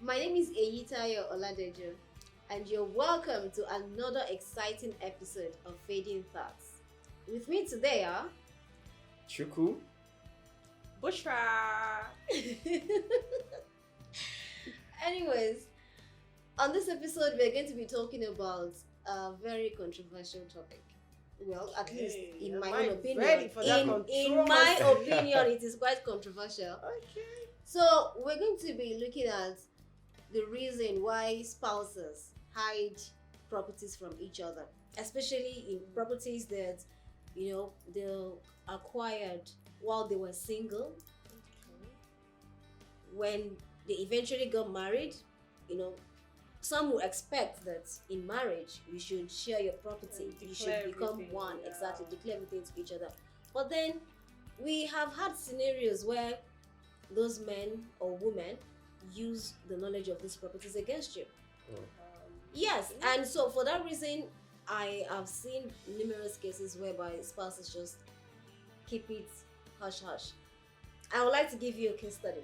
My name is MissEyitayo and you're welcome to another exciting episode of Fading Thoughts. With me today are Chuku. Bushra. Anyways, on this episode, we're going to be talking about a very controversial topic. Well, at least in my own opinion. In my opinion, it is quite controversial. Okay. So we're going to be looking at the reason why spouses hide properties from each other, especially in properties that they acquired while they were single. When they eventually got married, some would expect that in marriage you should share your property, you should become one, exactly, declare everything to each other. But then we have had scenarios where those men or women use the knowledge of these properties against you. Yes, and so for that reason, I have seen numerous cases whereby spouses just keep it hush hush. I would like to give you a case study.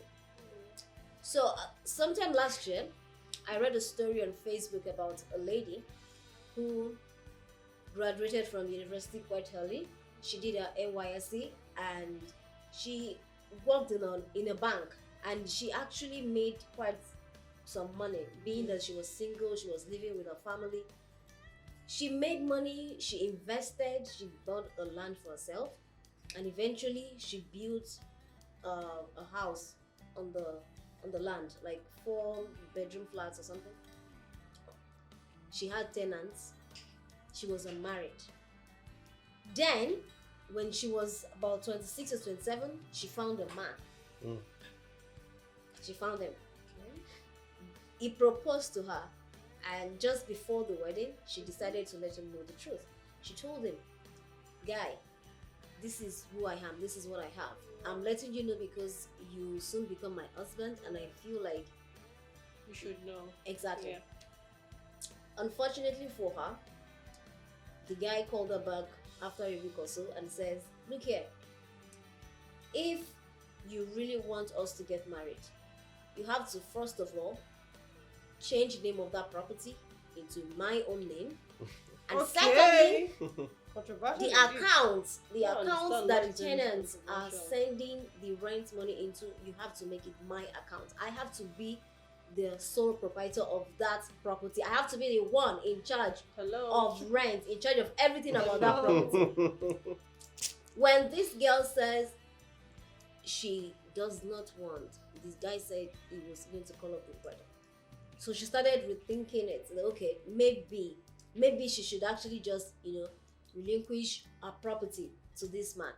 So sometime last year, I read a story on Facebook about a lady who graduated from university quite early. She did her NYSC and she worked in a bank, and she actually made quite some money, being that she was single, she was living with her family. She made money, she invested, she bought a land for herself, and eventually she built a house on the land, like 4-bedroom flats or something. She had tenants. She was unmarried. Then, when she was about 26 or 27, she found a man. She found him. He proposed to her, and just before the wedding, she decided to let him know the truth. She told him, "Guy, this is who I am, this is what I have. I'm letting you know because you soon become my husband, and I feel like you should know." Exactly. Yeah. Unfortunately for her, the guy called her back after a week or so and says, "Look here, if you really want us to get married, you have to first of all change the name of that property into my own name, and secondly, the accounts that the tenants are sending the rent money into, you have to make it my account. I have to be the sole proprietor of that property. I have to be the one in charge of rent, in charge of everything about that property." When this girl says she does not want, this guy said he was going to call up the brother. So she started rethinking it. Okay, maybe she should actually just relinquish her property to this man.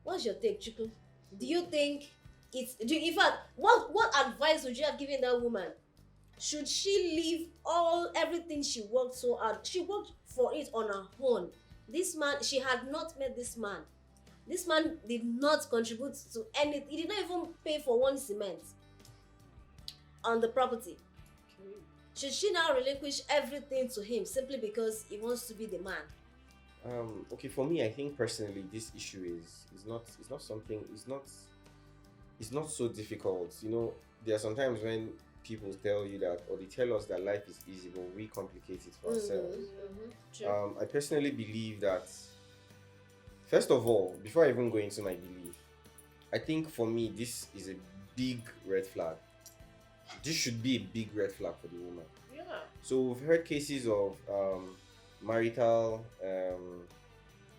What's your take, Chuku? Do you think in fact, what advice would you have given that woman? Should she leave everything she worked so hard? She worked for it on her own. This man, she had not met this man. This man did not contribute to anything. He did not even pay for one cement on the property. Should she now relinquish everything to him simply because he wants to be the man? Okay, for me, I think personally, this issue is not so difficult. There are sometimes when people tell you that, or they tell us that life is easy, but we complicate it for ourselves. True. I personally believe that, first of all, before I even go into my belief, I think for me, this is a big red flag. This should be a big red flag for the woman. Yeah. So we've heard cases of marital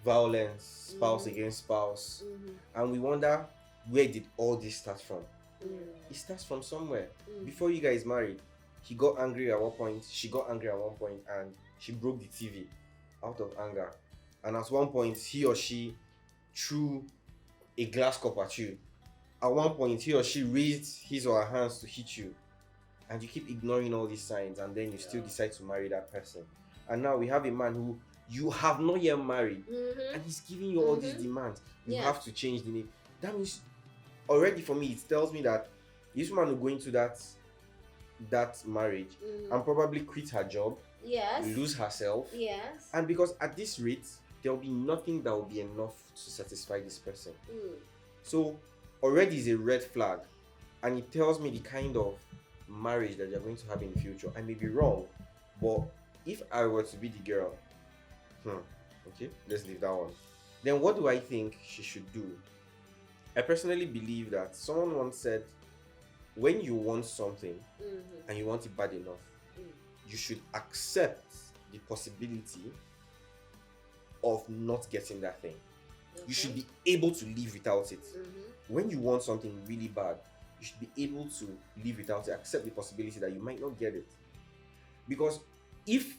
violence, spouse against spouse, and we wonder, where did all this start from? It starts from somewhere. Before you guys married, he got angry at one point, she got angry at one point, and she broke the TV out of anger. And at one point, he or she threw a glass cup at you. At one point, he or she raised his or her hands to hit you. And you keep ignoring all these signs, and then you still decide to marry that person. And now we have a man who you have not yet married, and he's giving you all these demands. You have to change the name. That means, already for me, it tells me that this woman will go into that marriage and probably quit her job, lose herself. Yes. And because at this rate, there will be nothing that will be enough to satisfy this person. So already is a red flag and it tells me the kind of marriage that you're going to have in the future. I may be wrong, but if I were to be the girl, okay, let's leave that one. Then what do I think she should do? I personally believe that someone once said, when you want something and you want it bad enough, you should accept the possibility of not getting that thing. Okay. You should be able to live without it. When you want something really bad, you should be able to live without it, accept the possibility that you might not get it. Because if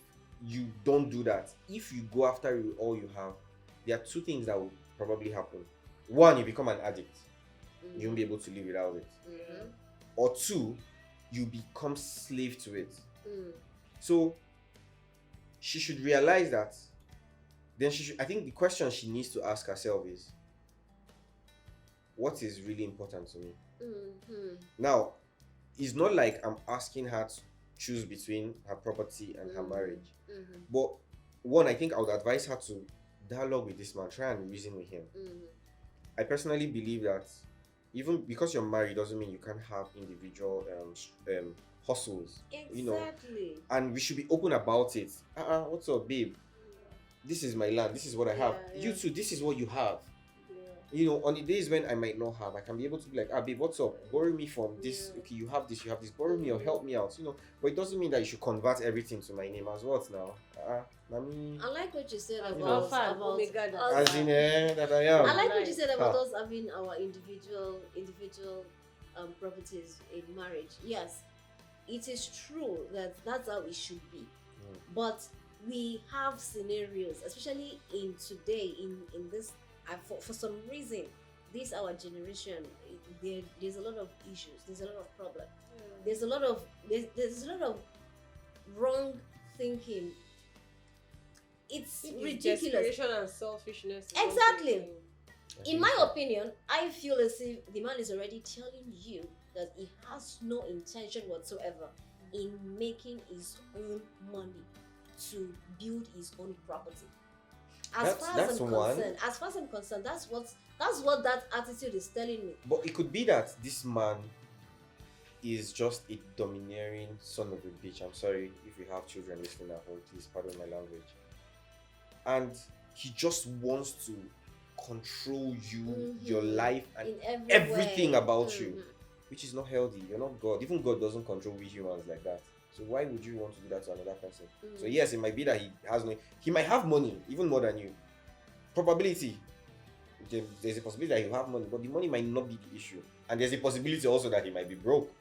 you don't do that, if you go after all you have, there are two things that will probably happen. One, you become an addict. You won't be able to live without it. Or two, you become slave to it. So she should realize that. Then I think the question she needs to ask herself is, what is really important to me? Now, it's not like I'm asking her to choose between her property and her marriage. But one, I think I would advise her to dialogue with this man, try and reason with him. I personally believe that even because you're married doesn't mean you can't have individual hustles. Exactly. You know, and we should be open about it. What's up, babe? This is my land. This is what I have. You too. This is what you have. You know, on the days when I might not have, I can be able to be like, babe, what's up? Borrow me from this. Okay, you have this. Borrow me or help me out. You know, but it doesn't mean that you should convert everything to my name as what now. I like what you said that I like what you said about us having our individual properties in marriage. Yes, it is true that that's how it should be. But we have scenarios, especially in today, in this, for some reason, this our generation, there's a lot of issues, there's a lot of problems, there's a lot of wrong thinking. It's ridiculous. Desperation and selfishness. Exactly. In my opinion, I feel as if the man is already telling you that he has no intention whatsoever in making his own money to build his own property. As far as I'm concerned, that's what that attitude is telling me. But it could be that this man is just a domineering son of a bitch. I'm sorry if you have children listening at home, please pardon my language. And he just wants to control you, your life, and everything about you, which is not healthy. You're not God. Even God doesn't control we humans like that. So why would you want to do that to another person? So yes, it might be that he might have money, even more than you. Probability. There's a possibility that he'll have money, but the money might not be the issue. And there's a possibility also that he might be broke.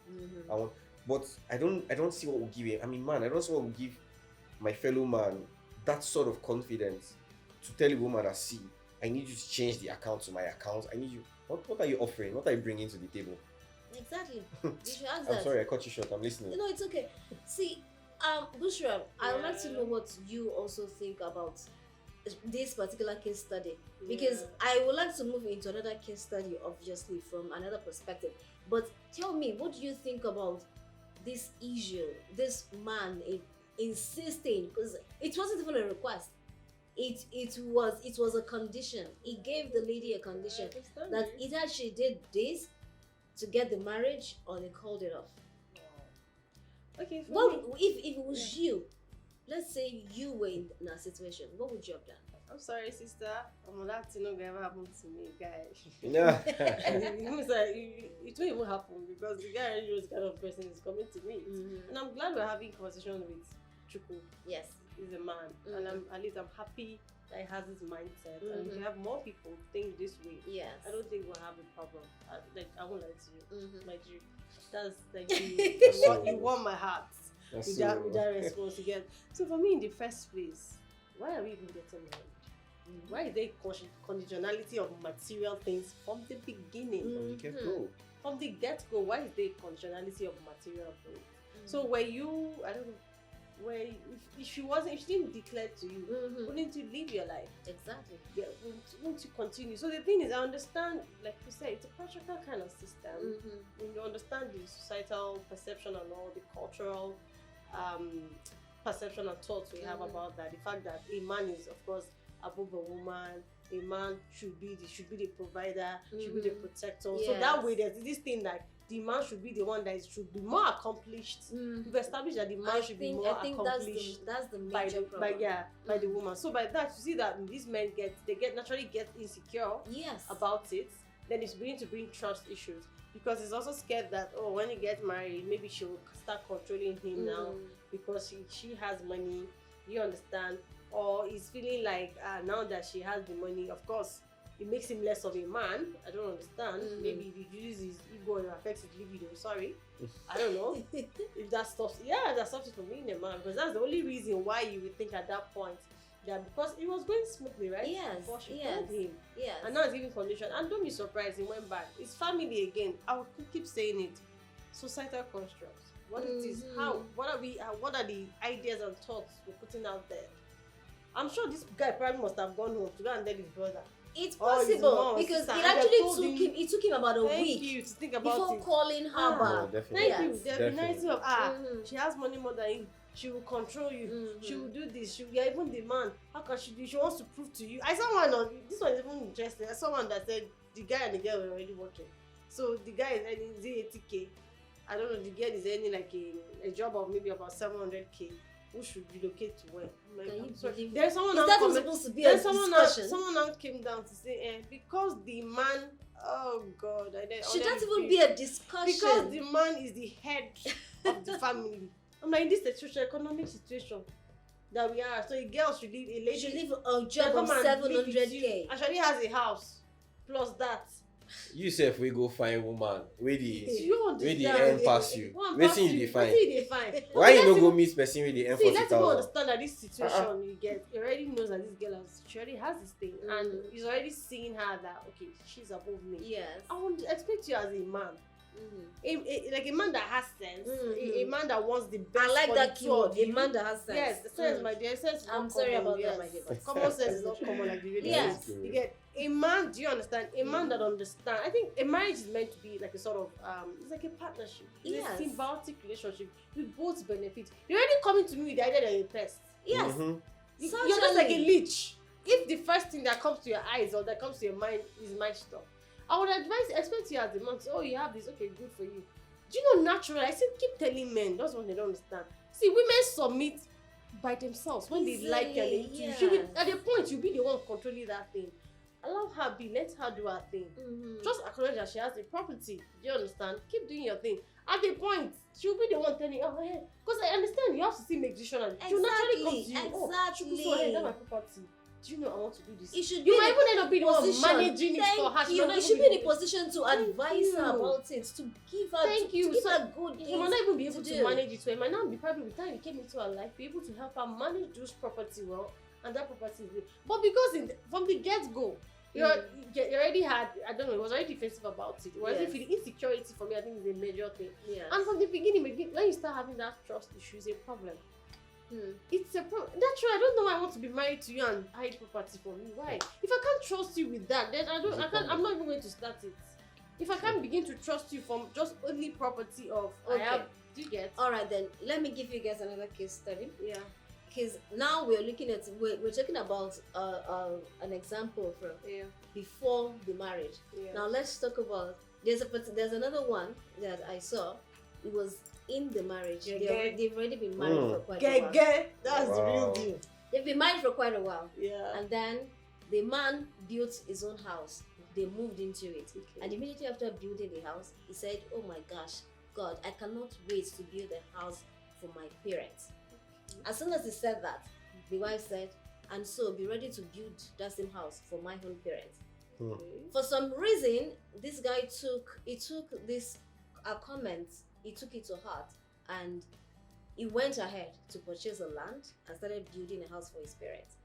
But I don't see what will give him. I mean, man, I don't see what will give my fellow man that sort of confidence to tell a woman that, see, I need you to change the account to my account. I need you. What are you offering? What are you bringing to the table? Exactly. You should ask that. I'm sorry, I cut you short. I'm listening. No, it's okay. See, Bushra, I would like to know what you also think about this particular case study, because I would like to move into another case study, obviously from another perspective. But tell me, what do you think about this issue? This man insisting, because it wasn't even a request. It was a condition. He gave the lady a condition that either she did this to get the marriage or they called it off. Okay. If it was you, let's say you were in a situation, what would you have done? I'm sorry, sister. That's not gonna ever happen to me, guys. Yeah. It won't even happen because the guy knows the kind of person is coming to me. And I'm glad we're having conversation with Chuku. Yes. He's a man. And at least I'm happy that he has this mindset. And if you have more people think this way, yes, I don't think we'll have a problem. I won't lie to you. Like you, that's like you want my heart with that response you get. So for me, in the first place, why are we even getting married? Why is there conditionality of material things from the beginning? From the get-go. From the get-go, why is there conditionality of material things? So were you, I don't know, if she didn't declare to you, wouldn't you live your life? Exactly. Yeah, wouldn't you continue? So the thing is, I understand, like you said, it's a patriarchal kind of system. When you understand the societal perception and all the cultural perception and thoughts we have about that, the fact that a man is, of course, above a woman, a man should be the provider, should be the protector. Yes. So that way there's this thing that the man should be the one that should be more accomplished. We've established that the man should be more accomplished. That's the major problem. By the woman. So by that, you see that these men naturally get insecure about it. Then it's beginning to bring trust issues, because he's also scared that, oh, when he gets married, maybe she will start controlling him now because she has money. You understand? Or he's feeling like now that she has the money, of course, it makes him less of a man. I don't understand. Maybe if he uses his ego and affects his libido. Sorry, I don't know if that stops. Yeah, that stops it from being a man, because that's the only reason why you would think at that point that, because it was going smoothly, right? Yes. Before she told him. Yes. And now it's giving condition. And don't be surprised, he went back. It's family again. I will keep saying it. Societal constructs. What it is? How? What are the ideas and thoughts we're putting out there? I'm sure this guy probably must have gone home to go and tell his brother. It's possible, because it actually took him about a week to think about before calling her back. Thank you. The narrative of she has money more than you. She will control you. She will do this. You're even the man. How can she do? She wants to prove to you. I saw one on this one is even interesting. I saw one that said the guy and the girl were already working. So the guy is earning 80K. I don't know. The girl is earning like a job of maybe about 700K. Who should relocate to where? There's someone is that supposed to be a discussion? Someone now came down to say, because the man, oh God, should that even be a discussion? Because the man is the head of the family. I'm like, in this economic situation that we are, so a girl should leave, a lady should leave a job of 700K. And she has a house plus that. You say if we go find woman, where the end pass you, waiting you define. Why you no go meet person with the end? See, let's people understand that this situation you get, he already knows that this girl she already has this thing, and he's already seeing her that okay, she's above me. Yes, I would expect you as a man. Like a man that has sense, a man that wants the best. I like that keyword. A man that has sense. Yes, the sense, my dear. Sense. I'm sorry about that, my dear. Common sense is not common like the radio. Yes, you get a man. Do you understand? A man that understands. I think a marriage is meant to be like a sort of it's like a partnership. It's a symbiotic relationship. We both benefit. You're already coming to me with the idea that you're a pest. Yes, you're just like a leech. If the first thing that comes to your eyes or that comes to your mind is my stuff, I would expect you as a man to say, oh, you have this, okay, good for you. Do you know, naturally, I still keep telling men, that's what they don't understand. See, women submit by themselves when they like you. And at the point, you'll be the one controlling that thing. Allow her be, let her do her thing. Just acknowledge that she has the property. Do you understand? Keep doing your thing. At the point, she'll be the one telling you, oh, hey, because I understand you have to see make decision. She'll naturally come to you. Exactly. Oh, hey, that's my property. Do you know I want to do this? It should you might even end up being the one managing it for her. You should be in a position to advise her about it, to give her good you might not even be able to manage it. So it might not be probably with time you came into her life, be able to help her manage those property well, and that property is good. But because from the get-go, you already had, I don't know, it was already defensive about it. It was already feeling insecurity for me, I think is a major thing. Yeah. And from the beginning, when you start having that trust issue, it's a problem. It's a problem. That's true. I don't know why I want to be married to you and hide property from you. Why? If I can't trust you with that, then I'm not even going to start it. If I can't begin to trust you from just only property of I have, do you get? All right, then let me give you guys another case study. Yeah. Because now we're talking about an example from before the marriage. Yeah. Now let's talk about there's another one that I saw. It was in the marriage. They've already been married for quite a while. That's the real deal. They've been married for quite a while. Yeah. And then the man built his own house. They moved into it. Okay. And immediately after building the house, he said, oh my gosh, God, I cannot wait to build a house for my parents. Okay. As soon as he said that, the wife said, and so be ready to build that same house for my own parents. Okay. For some reason, this guy took this comment, he took it to heart, and he went ahead to purchase a land and started building a house for his parents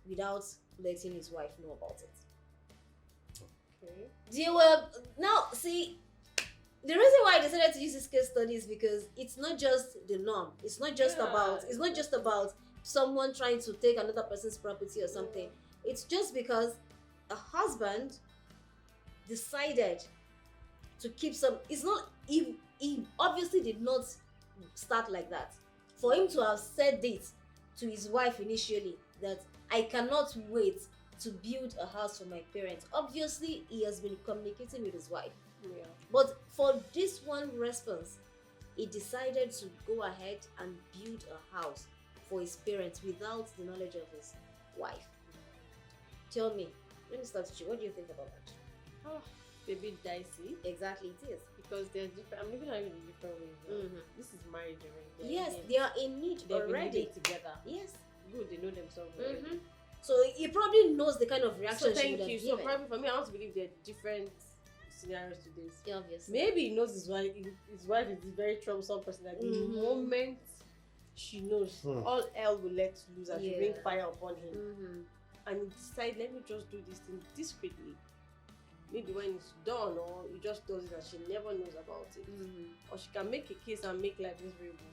without letting his wife know about it. Okay. Now see, the reason why I decided to use this case study is because it's not just the norm. It's not just about someone trying to take another person's property or something. It's just because a husband decided to keep some. It's not. He obviously did not start like that. For him to have said it to his wife initially, that I cannot wait to build a house for my parents. Obviously, he has been communicating with his wife Yeah. But for this one response, he decided to go ahead and build a house for his parents without the knowledge of his wife. Tell me, let me start with you. What do you think about that? Oh, it's a bit dicey. Exactly, it is. Because they're different. I'm looking at it in different ways. This is marriage already. Yes, they are in need They're already together. Yes. Good, they know themselves already. So he probably knows the kind of reaction So she would have thank you. given. So probably for me, I want to believe there are different scenarios to this. Yeah, obviously. Maybe he knows his wife is a very troublesome person. Like the moment she knows, all hell will let loose and she bring fire upon him. And he decide, let me just do this thing discreetly. Maybe when it's done, or he just does it and she never knows about it. Or she can make a case and make life miserable.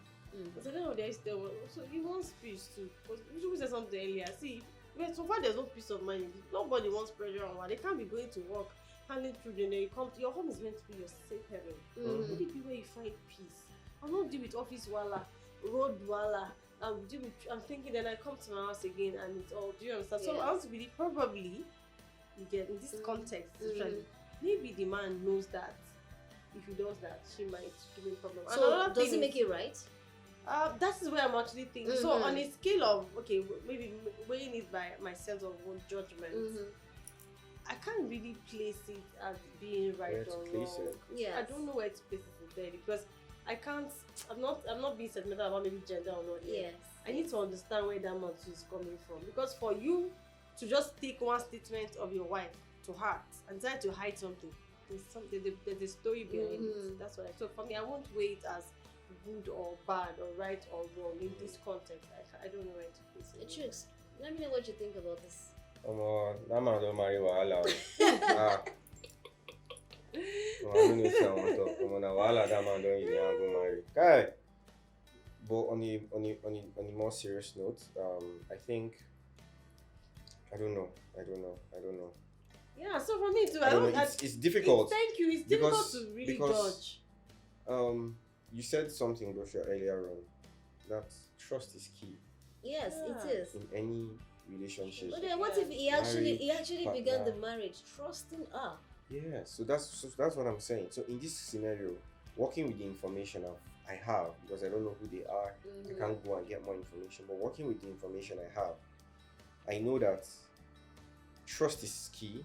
But at the end of the day, so he wants peace too. Because you said something earlier. See, so far there's no peace of mind. Nobody wants pressure on one. They can't be going to work, handling children, then you come to your home is meant to be your safe haven. Let it be where you find peace. I'm not deal with office wala, road wala. I'm thinking that I come to my house again and it's all. Do you understand? So I want to believe probably you get in this context, maybe the man knows that if he does that, she might give him problem. So does it make it right? That is where I'm actually thinking. So on a scale of maybe weighing it by my sense of own judgment, I can't really place it as being right or wrong. Yes. I don't know where to place it there because I can't. I'm not being sentimental about maybe gender or not. Yes. I need to understand where that man is coming from because for you to just take one statement of your wife to heart and try to hide something, there's a story behind it. That's what so for me, I won't weigh it as good or bad or right or wrong in this context. I don't know where to place it. Tricks. Let me know what you think about this. That man don't marry wahala. I don't know if I want to talk. Wahala that man don't even go marry. Guy. But on a more serious note, I think I don't know. Yeah, so for me too, it's difficult. Thank you. It's difficult to really judge. You said something, Joshua, earlier on that trust is key. Yes, it is. In any relationship. But then what if he actually began the marriage trusting her? Yeah, so that's what I'm saying. So in this scenario, working with the information I have, because I don't know who they are, I can't go and get more information, but working with the information I have, I know that trust is key.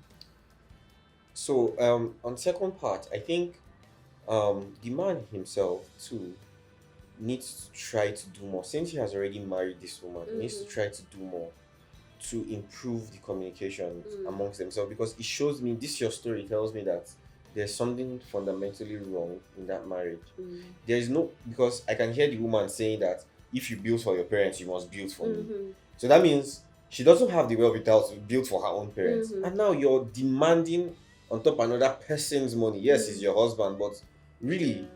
So on second part, I think the man himself too needs to try to do more. Since he has already married this woman, he needs to try to do more to improve the communication amongst themselves, because it shows me, your story tells me that there's something fundamentally wrong in that marriage. There is no, because I can hear the woman saying that if you build for your parents, you must build for me. So that means she doesn't have the wherewithal to build for her own parents. And now you're demanding on top of another person's money. Yes, it's your husband, but really,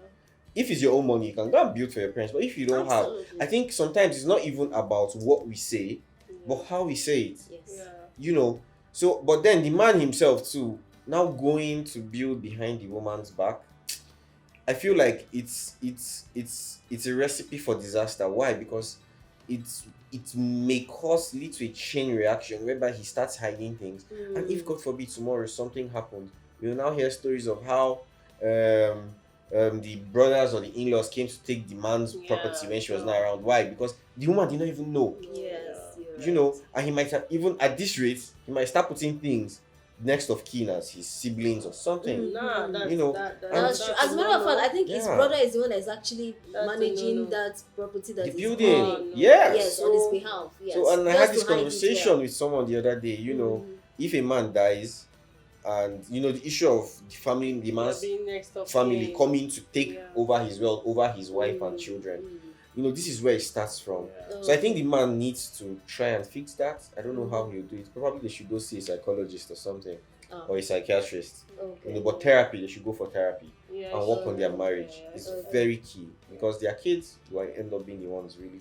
if it's your own money, you can go and build for your parents. But if you don't have, I think sometimes it's not even about what we say, but how we say it. Yes. You know. So, but then the man himself too, now going to build behind the woman's back, I feel like it's a recipe for disaster. Why? Because it may lead to a chain reaction whereby he starts hiding things, and if God forbid tomorrow something happened, we'll now hear stories of how the brothers or the in-laws came to take the man's property when she was not around. Why? Because the woman did not even know. Yes, you know, and he might have, even at this rate, he might start putting things next of kin as his siblings or something. That's true. As a matter of fact, I think his brother is the one that is actually managing that property, that the is building. Yes, so, on his behalf. Yes. So, and I Just had this to hide it, conversation with someone the other day. You know, if a man dies, and you know the issue of the family, the man's family coming to take over his wealth, over his wife and children. You know, this is where it starts from. So I think the man needs to try and fix that. I don't know how he'll do it. Probably they should go see a psychologist or something, or a psychiatrist. You know, but therapy, they should go for therapy and work on their marriage. It's very key, because their kids will end up being the ones really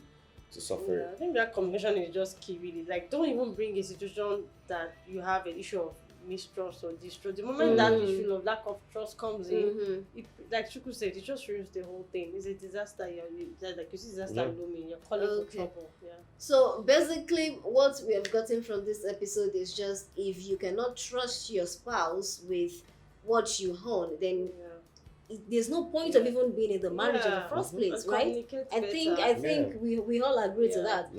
to suffer. I think that communication is just key, really. Like, don't even bring a situation that you have an issue of mistrust or distrust. The moment that issue of lack of trust comes in, it, like Chuku said, it just ruins the whole thing. It's a disaster. Like you see disaster looming, you're calling for trouble. So basically, what we have gotten from this episode is just, if you cannot trust your spouse with what you own, then there's no point of even being in the marriage in the first place, right? I think we all agree to that.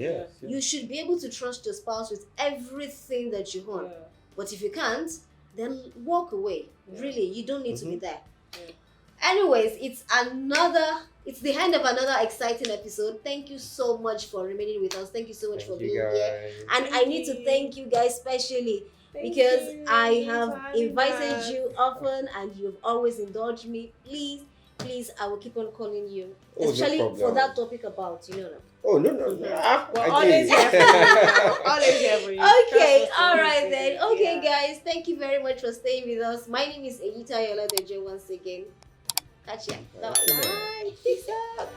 You should be able to trust your spouse with everything that you own. But if you can't, then walk away. Really, you don't need to be there. Anyways, it's the end of another exciting episode. Thank you so much for remaining with us. Thank you so much for being here. And I need to thank you guys specially because I have invited you often and you've always indulged me. Please, I will keep on calling you, especially for that topic about, Oh, no. Well, always here for you. Okay, all right then. Okay, guys, thank you very much for staying with us. My name is MissEyitayo once again. Catch ya. Bye. Peace out.